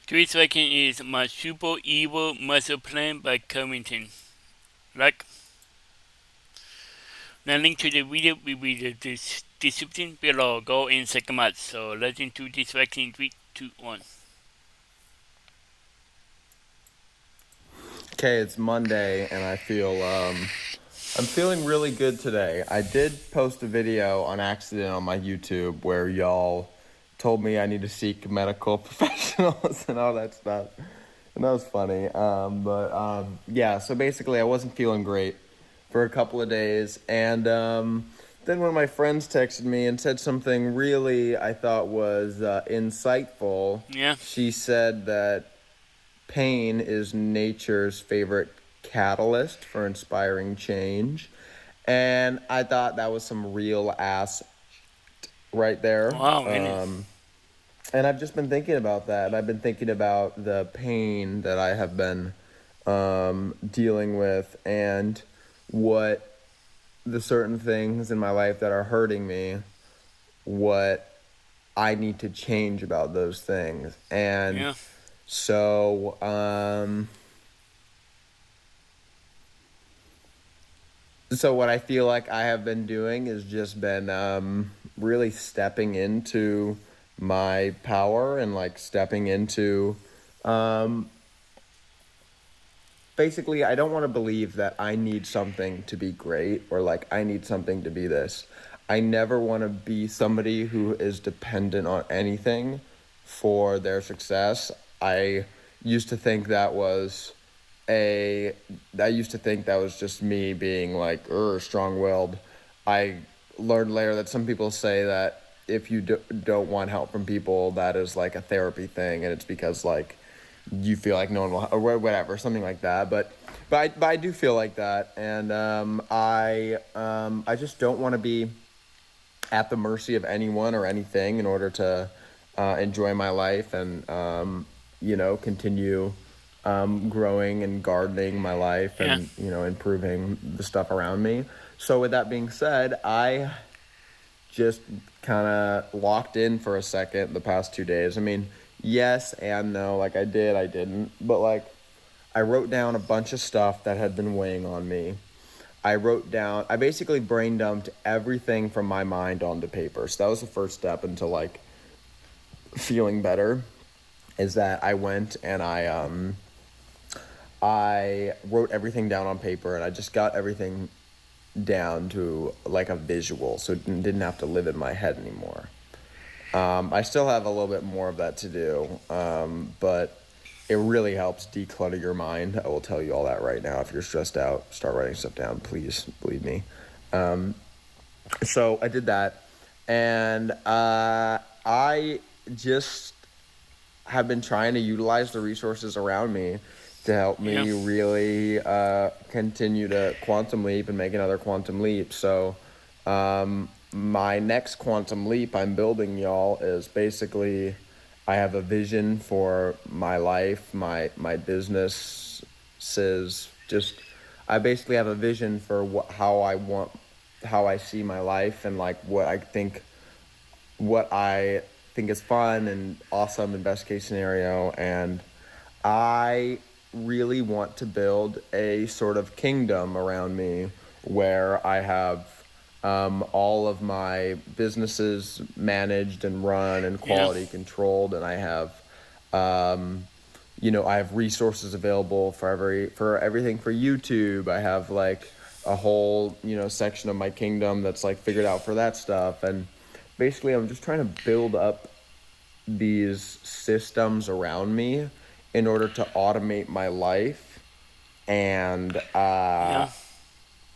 Three second is My Super Evil Muscle Plan by Covington. Like, now link to the video will be the description below. Go in second match. So let's into this vaccine 3, 2, 1. Okay, it's Monday and I'm feeling really good today. I did post a video on accident on my YouTube where y'all told me I need to seek medical professionals and all that stuff. And that was funny. Yeah, so basically I wasn't feeling great for a couple of days. And then one of my friends texted me and said something really I thought was insightful. Yeah. She said that pain is nature's favorite catalyst for inspiring change. And I thought that was some real ass right there. Wow, really? And I've just been thinking about that. I've been thinking about the pain that I have been dealing with and what the certain things in my life that are hurting me, what I need to change about those things. And Yeah. so, so what I feel like I have been doing is just been really stepping into my power and like stepping into um, basically I don't want to believe that I need something to be great or like I need something to be this. I never want to be somebody who is dependent on anything for their success. I used to think that was a I used to think that was just me being like strong-willed. I learned later that some people say that if you don't want help from people, that is like a therapy thing, and it's because like you feel like no one will or whatever, something like that. But I do feel like that, and I just don't want to be at the mercy of anyone or anything in order to enjoy my life and continue growing and gardening my life Yeah. and improving the stuff around me. So with that being said, I just kind of locked in for a second the past 2 days. I mean, yes and no. Like I didn't, but like I wrote down a bunch of stuff that had been weighing on me. I basically brain dumped everything from my mind onto paper. So that was the first step into like feeling better, is that I went and I wrote everything down on paper and I just got everything down to like a visual, so it didn't have to live in my head anymore. I still have a little bit more of that to do, but it really helps declutter your mind. I will tell you all that right now. If you're stressed out, start writing stuff down, please, believe me. So I did that, and I just have been trying to utilize the resources around me to help Yeah. me really continue to quantum leap and make another quantum leap. So my next quantum leap I'm building, y'all, is basically I have a vision for my life, my businesses. Just I basically have a vision for how I see my life and like what I think is fun and awesome and best case scenario. And I really want to build a sort of kingdom around me where I have all of my businesses managed and run and Yeah. quality controlled, and I have I have resources available for everything for YouTube. I have like a whole section of my kingdom that's like figured out for that stuff. And basically I'm just trying to build up these systems around me in order to automate my life. And Yeah.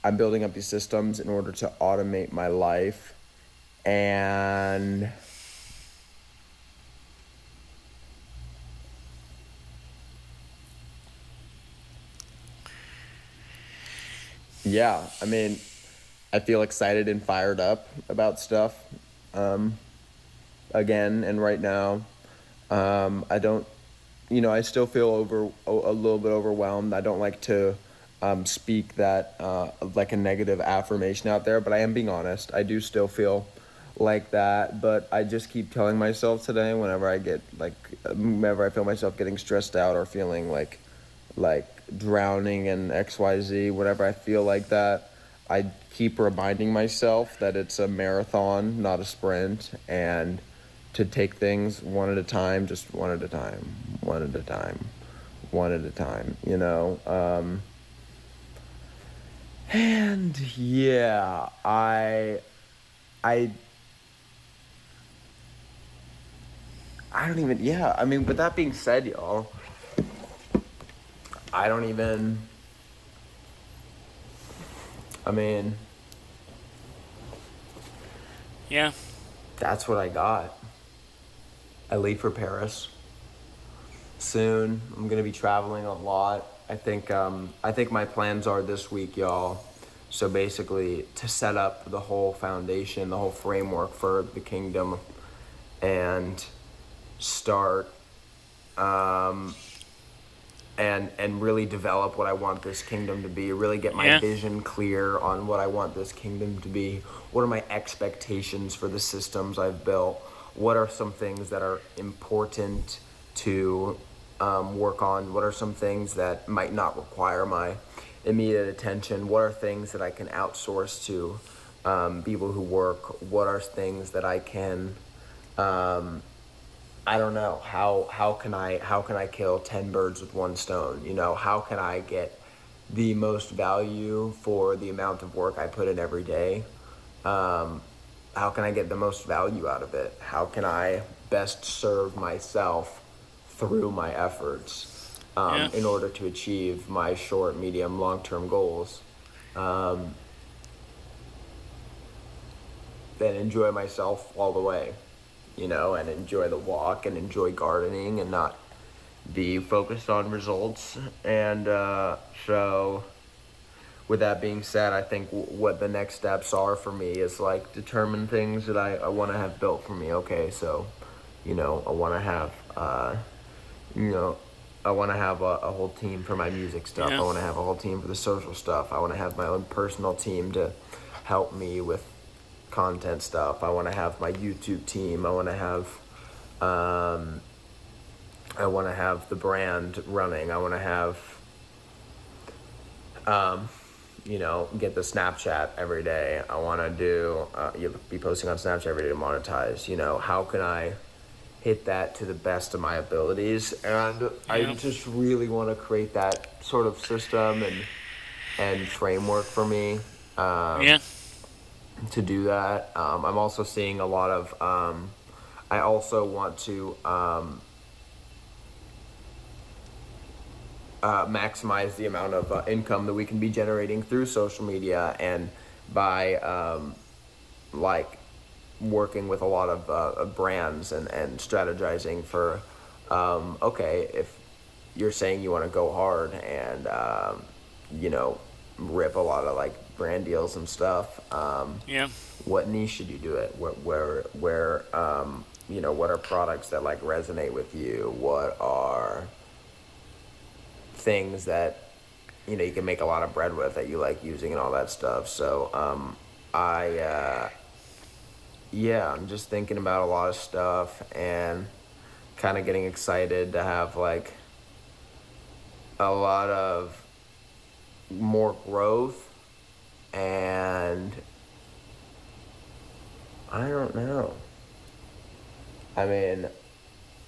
I'm building up these systems in order to automate my life. And yeah, I mean, I feel excited and fired up about stuff again. And right now, I don't, I still feel a little bit overwhelmed. I don't like to speak that like a negative affirmation out there, but I am being honest. I do still feel like that. But I just keep telling myself today, whenever I feel myself getting stressed out or feeling like drowning in XYZ, whenever I feel like that, I keep reminding myself that it's a marathon, not a sprint, and to take things one at a time, just one at a time, one at a time, one at a time, you know? And yeah, I, I don't even, yeah, I mean, with that being said, y'all, I don't even, I mean, Yeah. that's what I got. I leave for Paris soon. I'm gonna be traveling a lot. I think my plans are this week, y'all. So basically, to set up the whole foundation, the whole framework for the kingdom, and start and really develop what I want this kingdom to be. Really get my Yeah. vision clear on what I want this kingdom to be. What are my expectations for the systems I've built? What are some things that are important to work on? What are some things that might not require my immediate attention? What are things that I can outsource to people who work? What are things that I can I don't know how can I kill 10 birds with one stone? You know, how can I get the most value for the amount of work I put in every day? How can I get the most value out of it? How can I best serve myself through my efforts Yeah. in order to achieve my short, medium, long-term goals? Then enjoy myself all the way, you know, and enjoy the walk and enjoy gardening and not be focused on results. And so, with that being said, I think what the next steps are for me is like determine things that I want to have built for me. Okay, so, you know, I want to have, you know, I want to have a whole team for my music stuff. I Yeah. want to have a whole team for the social stuff. I want to have my own personal team to help me with content stuff. I want to have my YouTube team. Um, I want to have the brand running. I want to have, um, you know, get the Snapchat every day. I want to you'll be posting on Snapchat every day to monetize. You know, how can I hit that to the best of my abilities? And I Yeah. just really want to create that sort of system and framework for me Yeah. to do that. I'm also seeing a lot of, I also want to maximize the amount of income that we can be generating through social media and by like working with a lot of brands and strategizing for okay, if you're saying you want to go hard and you know, rip a lot of like brand deals and stuff, Yeah. what niche should you do it? Where you know, what are products that like resonate with you? What are things that you know you can make a lot of bread with that you like using and all that stuff? So I yeah, I'm just thinking about a lot of stuff and kind of getting excited to have like a lot of more growth. And I don't know. I mean,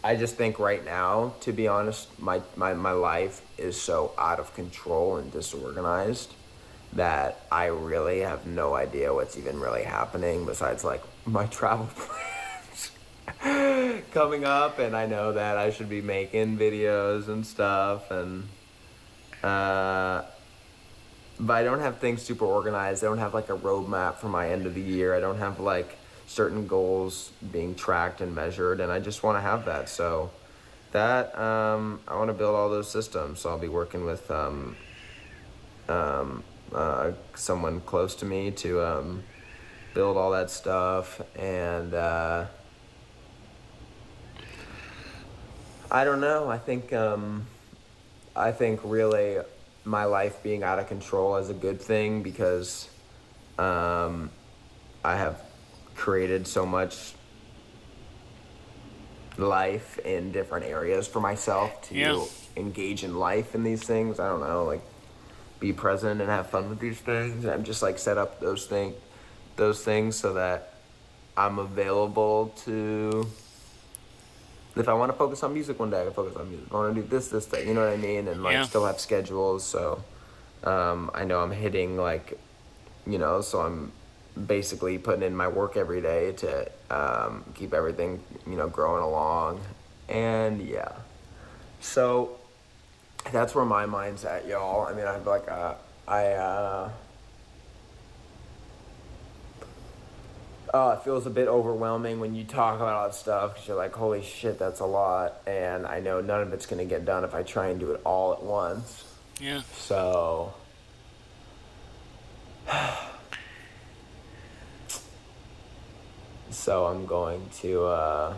I just think right now, to be honest, my life is so out of control and disorganized that I really have no idea what's even really happening besides like my travel plans coming up. And I know that I should be making videos and stuff. And, but I don't have things super organized. I don't have like a roadmap for my end of the year. I don't have like certain goals being tracked and measured. And I just want to have that. So, that I want to build all those systems. So I'll be working with someone close to me to build all that stuff. And I don't know. I think really my life being out of control is a good thing because I have created so much life in different areas for myself Yeah. to engage in life in these things. I don't know, like be present and have fun with these things. And I'm just like set up those things so that I'm available to, if I want to focus on music one day, I can focus on music. If I want to do this thing, you know what I mean? And like Yeah. still have schedules. So I know I'm hitting like, so I'm basically putting in my work every day to keep everything, growing along. And yeah, so that's where my mind's at, y'all. I mean, I've like, it feels a bit overwhelming when you talk about all that stuff because you're like, holy shit, that's a lot. And I know none of it's going to get done if I try and do it all at once. Yeah. So, I'm going to,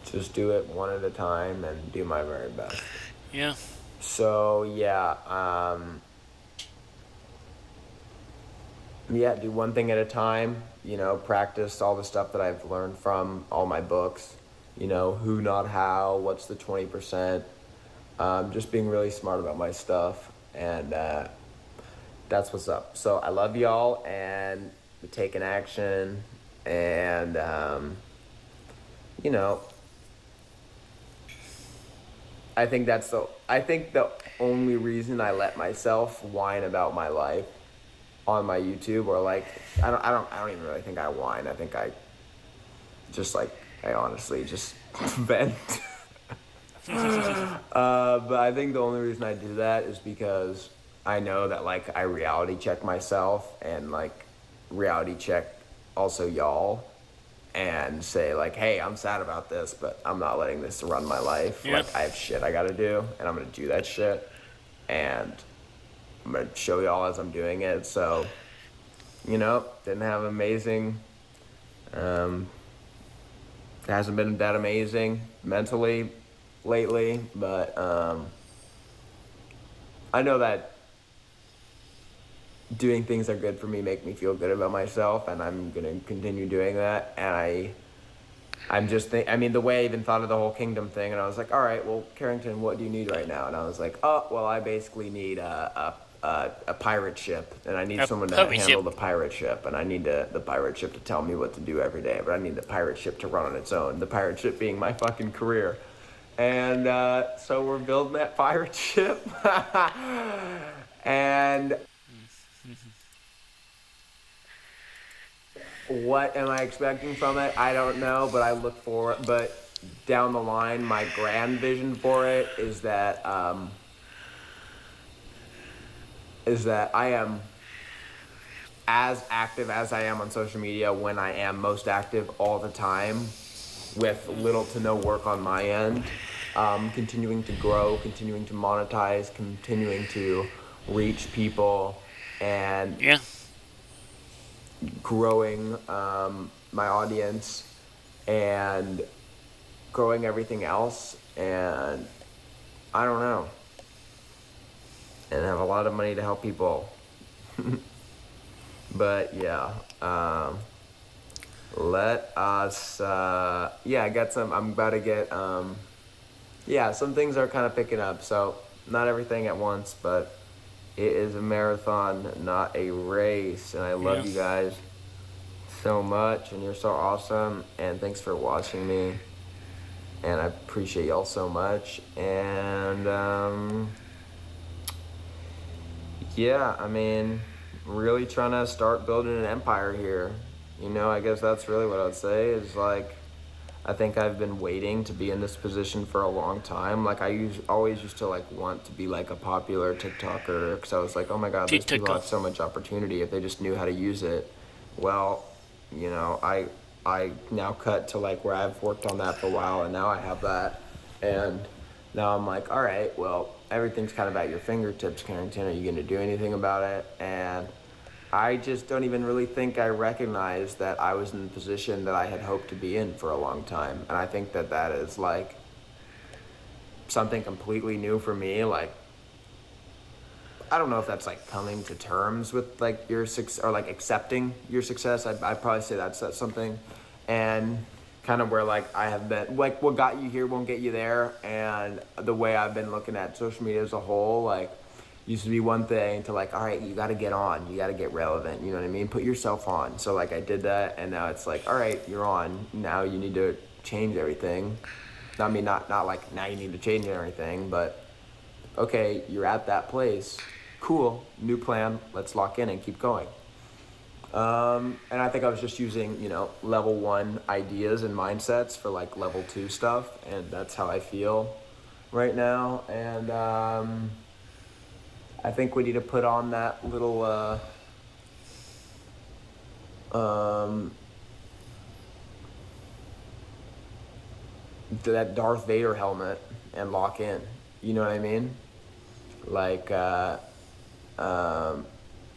just do it one at a time and do my very best. Yeah. So, yeah, do one thing at a time, practice all the stuff that I've learned from all my books, who, not how, what's the 20%, just being really smart about my stuff, and that's what's up. So I love y'all, and taking action, and, you know, I think the only reason I let myself whine about my life on my YouTube, or like I don't even really think I whine. I think I just like I honestly just vent. But I think the only reason I do that is because I know that like I reality check myself and like reality check also y'all and say like, hey, I'm sad about this, but I'm not letting this run my life. Yeah. Like I have shit I gotta do, and I'm gonna do that shit, and I'm gonna show y'all as I'm doing it. So, didn't have amazing. It hasn't been that amazing mentally lately, but I know that doing things that are good for me make me feel good about myself, and I'm gonna continue doing that. And I'm just the way I even thought of the whole kingdom thing, and I was like, all right, well, Carrington, what do you need right now? And I was like, oh, well, I basically need a pirate ship, and I need A someone to pirate handle ship. the pirate ship, and I need the pirate ship to tell me what to do every day, but I need the pirate ship to run on its own, the pirate ship being my fucking career. And so we're building that pirate ship. And what am I expecting from it? I don't know, but I look for it. But down the line, my grand vision for it is that I am as active as I am on social media when I am most active all the time, with little to no work on my end. Continuing to grow, continuing to monetize, continuing to reach people, and Yeah. growing my audience and growing everything else. And I don't know. And have a lot of money to help people. But yeah, let us, I got I'm about to get, some things are kind of picking up. So not everything at once, but it is a marathon, not a race. And I Yeah. love you guys so much, and you're so awesome. And thanks for watching me. And I appreciate y'all so much. And, I mean, really trying to start building an empire here. I guess that's really what I'd say is like, I think I've been waiting to be in this position for a long time. Like always used to like want to be like a popular TikToker, because I was like, oh my God, these people TikTok. have so much opportunity if they just knew how to use it. Well, I now cut to like where I've worked on that for a while, and now I have that, and now I'm like, all right, well, everything's kind of at your fingertips, Carrington. Are you going to do anything about it? And I just don't even really think I recognized that I was in the position that I had hoped to be in for a long time. And I think that is like something completely new for me. Like, I don't know if that's like coming to terms with like your success or like accepting your success. I'd probably say that's something, and kind of where like I have been like what got you here won't get you there, and the way I've been looking at social media as a whole, like used to be one thing to like, all right, you got to get on, you got to get relevant, you know what I mean, put yourself on. So like I did that, and now it's like, all right, you're on, now you need to change everything. I mean, not like now you need to change everything, but okay, you're at that place, cool, new plan, let's lock in and keep going. And I think I was just using, level 1 ideas and mindsets for like level 2 stuff, and that's how I feel right now. And I think we need to put on that little that Darth Vader helmet and lock in. You know what I mean? Like, I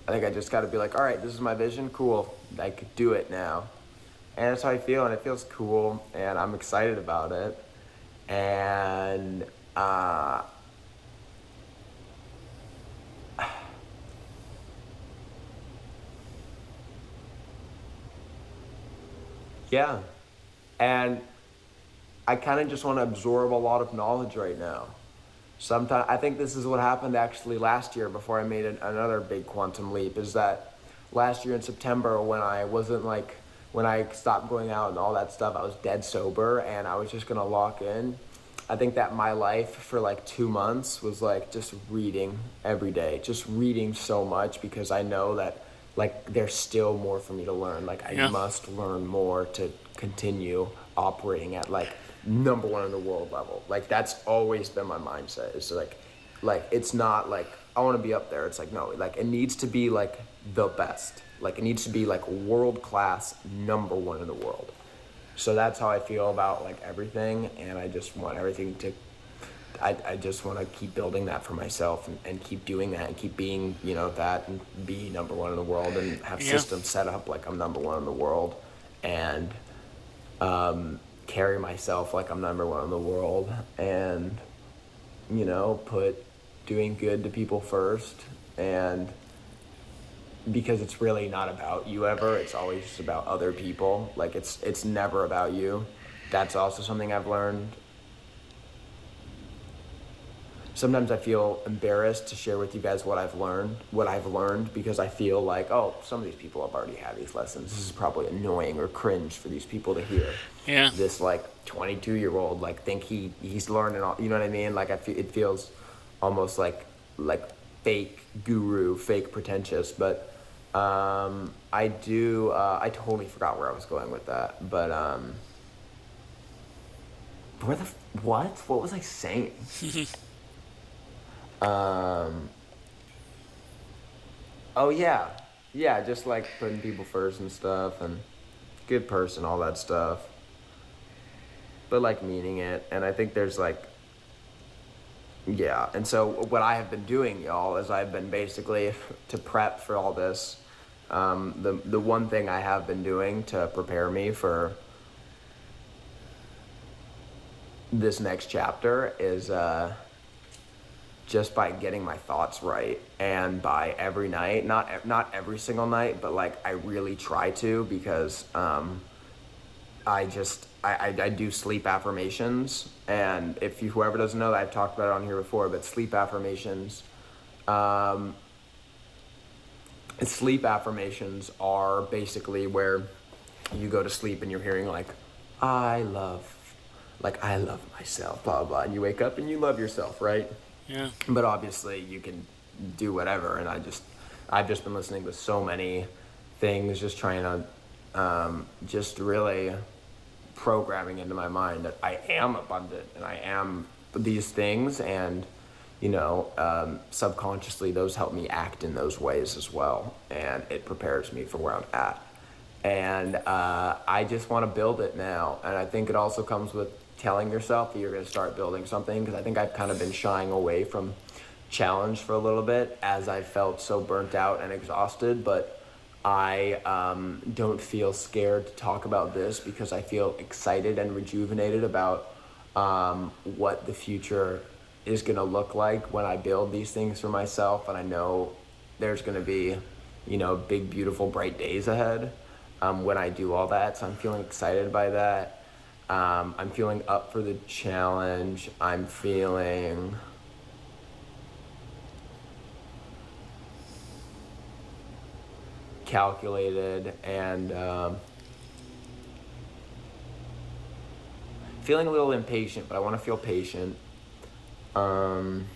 think I just got to be like, all right, this is my vision. Cool. I could do it now. And that's how I feel, and it feels cool, and I'm excited about it. And yeah. And I kind of just want to absorb a lot of knowledge right now. Sometimes I think this is what happened actually last year before I made another big quantum leap. Is that last year in September when I wasn't like when I stopped going out and all that stuff, I was dead sober and I was just gonna lock in. I think that my life for like 2 months was like just reading every day, just reading so much because I know that like there's still more for me to learn. Like I Yeah. must learn more to continue operating at like number one in the world level. Like that's always been my mindset. It's like it's not like I want to be up there. It's like no, like it needs to be like the best. Like it needs to be like world class, number one in the world. So that's how I feel about like everything, and I just want everything to. I just want to keep building that for myself and keep doing that and keep being that and be number one in the world and have Yeah. systems set up like I'm number one in the world and carry myself like I'm number one in the world and put doing good to people first, and because it's really not about you ever, it's always just about other people. Like it's never about you. That's also something I've learned. Sometimes I feel embarrassed to share with you guys what I've learned because I feel like, oh, some of these people have already had these lessons. This is probably annoying or cringe for these people to hear. Yeah. This like 22-year-old like think he's learning all, you know what I mean? Like it feels almost like fake guru, fake pretentious, but I totally forgot where I was going with that, but what was I saying? Um, oh yeah, just like putting people first and stuff, and good person, all that stuff. But like meaning it, and I think there's like, yeah. And so what I have been doing, y'all, is I've been basically to prep for all this. The one thing I have been doing to prepare me for this next chapter is just by getting my thoughts right, and by every night, not every single night, but like I really try to, because I do sleep affirmations, and if whoever doesn't know that, I've talked about it on here before, but sleep affirmations are basically where you go to sleep and you're hearing like I love myself, blah blah, and you wake up and you love yourself, right? Yeah. But obviously you can do whatever, and I've just been listening to so many things, just trying to just really programming into my mind that I am abundant and I am these things, and subconsciously those help me act in those ways as well, and it prepares me for where I'm at. And I just want to build it now, and I think it also comes with telling yourself that you're going to start building something, because I think I've kind of been shying away from challenge for a little bit as I felt so burnt out and exhausted, but I don't feel scared to talk about this because I feel excited and rejuvenated about what the future is going to look like when I build these things for myself, and I know there's going to be, big, beautiful, bright days ahead when I do all that. So I'm feeling excited by that. I'm feeling up for the challenge. I'm feeling calculated and feeling a little impatient, but I want to feel patient. I'm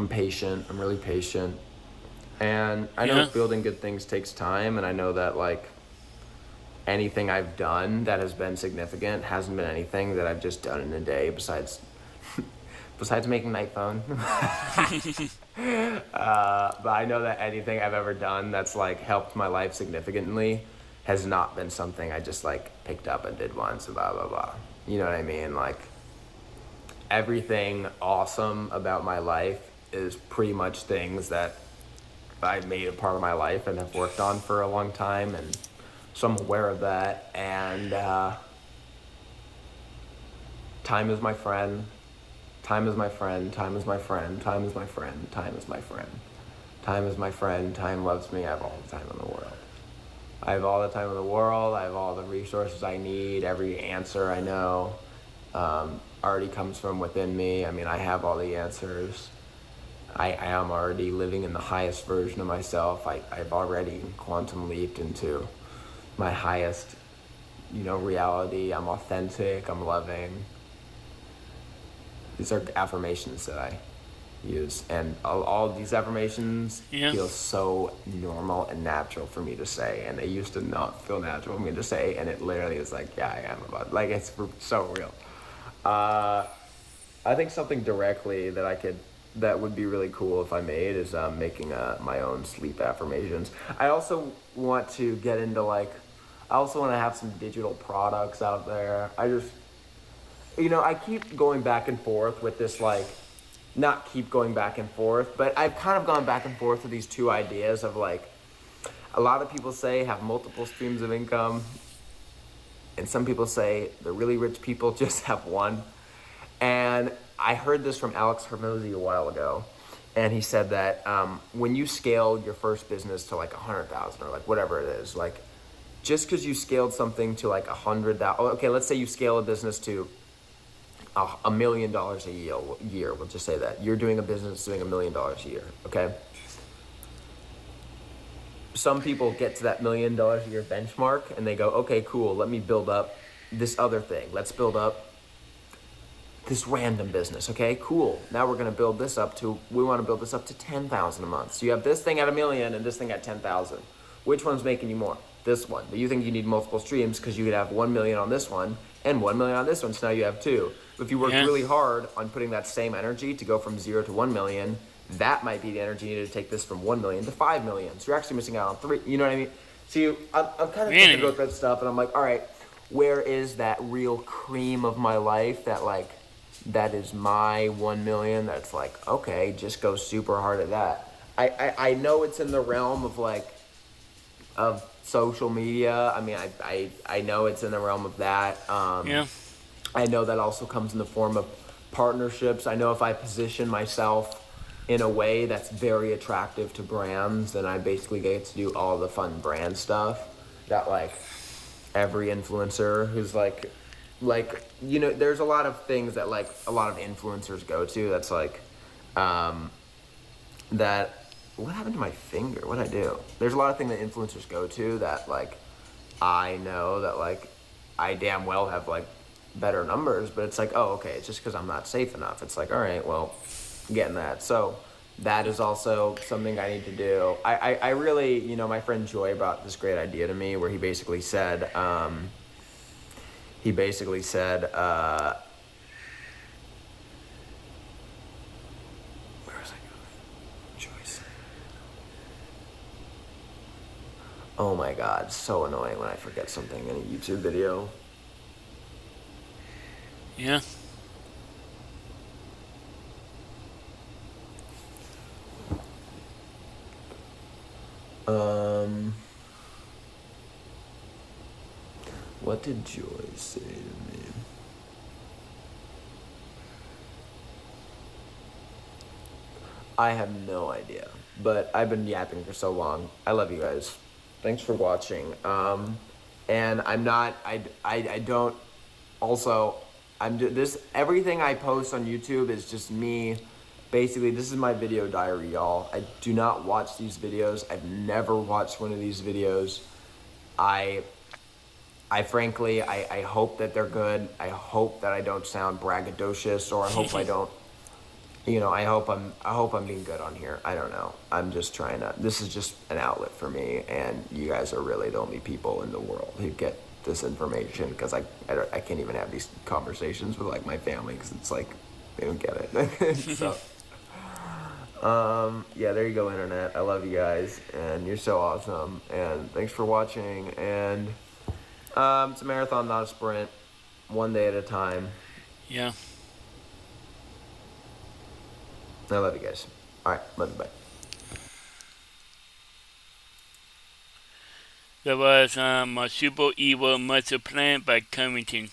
patient. I'm really patient. And I know Yeah. building good things takes time, and I know that like anything I've done that has been significant hasn't been anything that I've just done in a day besides besides making an iPhone. But I know that anything I've ever done that's like helped my life significantly has not been something I just like picked up and did once and blah blah blah. You know what I mean? Like everything awesome about my life is pretty much things that I've made a part of my life and have worked on for a long time, and so I'm aware of that. And time is my friend. Time is my friend. Time is my friend. Time is my friend. Time is my friend. Time is my friend. Time loves me. I have all the time in the world. I have all the time in the world. I have all the resources I need. Every answer I know already comes from within me. I mean, I have all the answers. I am already living in the highest version of myself. I've already quantum leaped into my highest, reality. I'm authentic. I'm loving. These are affirmations that I use, and all these affirmations Yeah. feel so normal and natural for me to say, and they used to not feel natural for me to say, and it literally is like, yeah, I am about, like, it's so real. I think something directly that would be really cool if I made is making my own sleep affirmations. I also want to get into I also want to have some digital products out there. I keep going back and forth with this, not keep going back and forth, but I've kind of gone back and forth with these two ideas of a lot of people say have multiple streams of income, and some people say the really rich people just have one. And I heard this from Alex Hermosi a while ago, and he said that when you scaled your first business to 100,000 or whatever it is, just because you scaled something to 100,000, okay, let's say you scale a business to $1 million a year. We'll just say that you're doing a business doing $1 million a year. Okay. Some people get to that $1 million a year benchmark and they go, okay, cool. Let me build up this other thing. Let's build up this random business. Okay, cool. Now we're going to build this up to, we want to build this up to 10,000 a month. So you have this thing at $1 million and this thing at 10,000. Which one's making you more? This one. But you think you need multiple streams because you could have 1 million on this one and 1 million on this one. So now you have two. But if you worked really hard on putting that same energy to go from 0 to 1 million, that might be the energy needed to take this from 1 million to 5 million. So you're actually missing out on 3. You know what I mean? So I'm kind of thinking about that stuff, and I'm like, all right, where is that real cream of my life that is my 1 million? That's okay, just go super hard at that. I know it's in the realm of social media. I mean, I know it's in the realm of that. I know that also comes in the form of partnerships. I know if I position myself in a way that's very attractive to brands, then I basically get to do all the fun brand stuff that every influencer who's there's a lot of things that a lot of influencers go to that's that, what happened to my finger? What'd I do? There's a lot of things that influencers go to that I know that I damn well have better numbers, but it's oh, okay, it's just because I'm not safe enough. It's all right, well, getting that. So that is also something I need to do. I really, my friend Joy brought this great idea to me where he basically said, where was I going? Joy said, oh my God, so annoying when I forget something in a YouTube video. Yeah. What did Joy say to me? I have no idea, but I've been yapping for so long. I love you guys. Thanks for watching. And I'm not. I don't. Also, this. Everything I post on YouTube is just me. Basically, this is my video diary, y'all. I do not watch these videos. I've never watched one of these videos. I I frankly, I hope that they're good. I hope that I don't sound braggadocious, or I hope I don't. I hope I'm being good on here. I don't know. I'm just trying to. This is just an outlet for me, and you guys are really the only people in the world who get this information, because I can't even have these conversations with like my family, because it's like they don't get it. So yeah, there you go, internet. I love you guys, and you're so awesome, and thanks for watching. And it's a marathon, not a sprint. One day at a time. Yeah. I love you guys. All right, love you. Bye. There was a super evil master plan by Covington.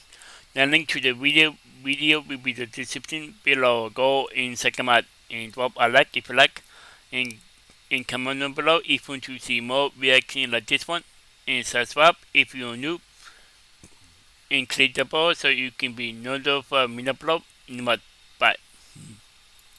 The link to the video will be the description below. Go in second mod and drop a like if you like, and comment down below if you want to see more reactions like this one, and subscribe if you're new, and click the bell so you can be notified when I upload.